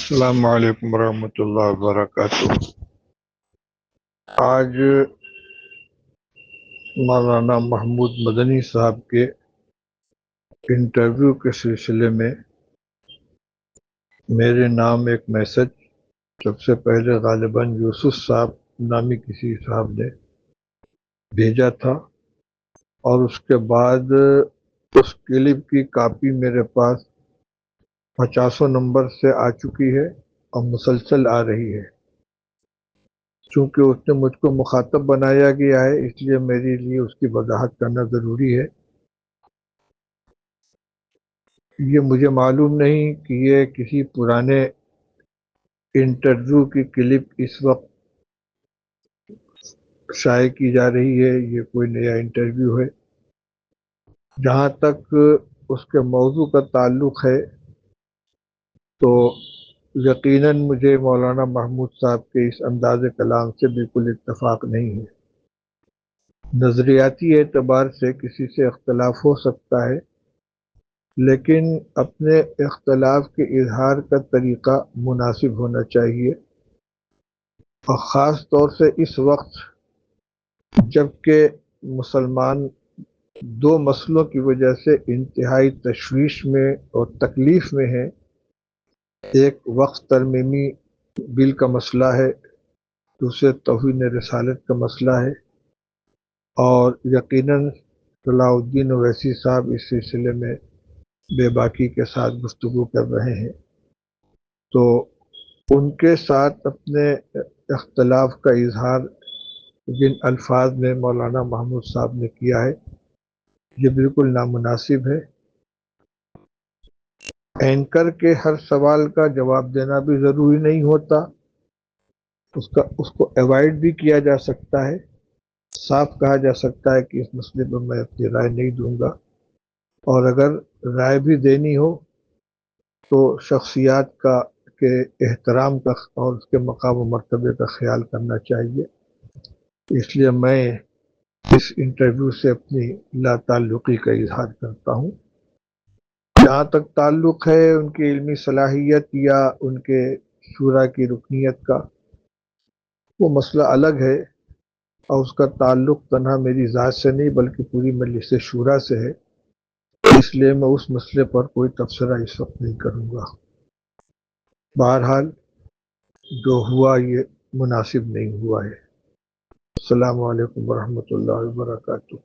السلام علیکم ورحمۃ اللہ وبرکاتہ۔ آج مولانا محمود مدنی صاحب کے انٹرویو کے سلسلے میں میرے نام ایک میسج سب سے پہلے غالباً یوسف صاحب نامی کسی صاحب نے بھیجا تھا، اور اس کے بعد اس کلپ کی کاپی میرے پاس 50 نمبر سے آ چکی ہے اور مسلسل آ رہی ہے۔ چونکہ اس نے مجھ کو مخاطب بنایا گیا ہے، اس لیے میرے لیے اس کی وضاحت کرنا ضروری ہے۔ یہ مجھے معلوم نہیں کہ یہ کسی پرانے انٹرویو کی کلپ اس وقت شائع کی جا رہی ہے، یہ کوئی نیا انٹرویو ہے۔ جہاں تک اس کے موضوع کا تعلق ہے تو یقیناً مجھے مولانا محمود صاحب کے اس انداز کلام سے بالکل اتفاق نہیں ہے۔ نظریاتی اعتبار سے کسی سے اختلاف ہو سکتا ہے، لیکن اپنے اختلاف کے اظہار کا طریقہ مناسب ہونا چاہیے، اور خاص طور سے اس وقت جب کہ مسلمان دو مسئلوں کی وجہ سے انتہائی تشویش میں اور تکلیف میں ہیں۔ ایک وقت ترمیمی بل کا مسئلہ ہے، دوسرے توہین رسالت کا مسئلہ ہے، اور یقیناً صلاح الدین اویسی صاحب اس سلسلے میں بے باکی کے ساتھ گفتگو کر رہے ہیں، تو ان کے ساتھ اپنے اختلاف کا اظہار جن الفاظ میں مولانا محمود صاحب نے کیا ہے یہ بالکل نامناسب ہے۔ اینکر کے ہر سوال کا جواب دینا بھی ضروری نہیں ہوتا، اس کو ایوائڈ بھی کیا جا سکتا ہے۔ صاف کہا جا سکتا ہے کہ اس مسئلے پر میں اپنی رائے نہیں دوں گا، اور اگر رائے بھی دینی ہو تو شخصیات کا کے احترام کا اور اس کے مقام و مرتبے کا خیال کرنا چاہیے۔ اس لیے میں اس انٹرویو سے اپنی لا تعلقی کا اظہار کرتا ہوں۔ جہاں تک تعلق ہے ان کی علمی صلاحیت یا ان کے شورا کی رکنیت کا، وہ مسئلہ الگ ہے، اور اس کا تعلق تنہا میری ذات سے نہیں بلکہ پوری مجلس شورا سے ہے، اس لیے میں اس مسئلے پر کوئی تبصرہ اس وقت نہیں کروں گا۔ بہرحال جو ہوا یہ مناسب نہیں ہوا ہے۔ السلام علیکم ورحمۃ اللہ وبرکاتہ۔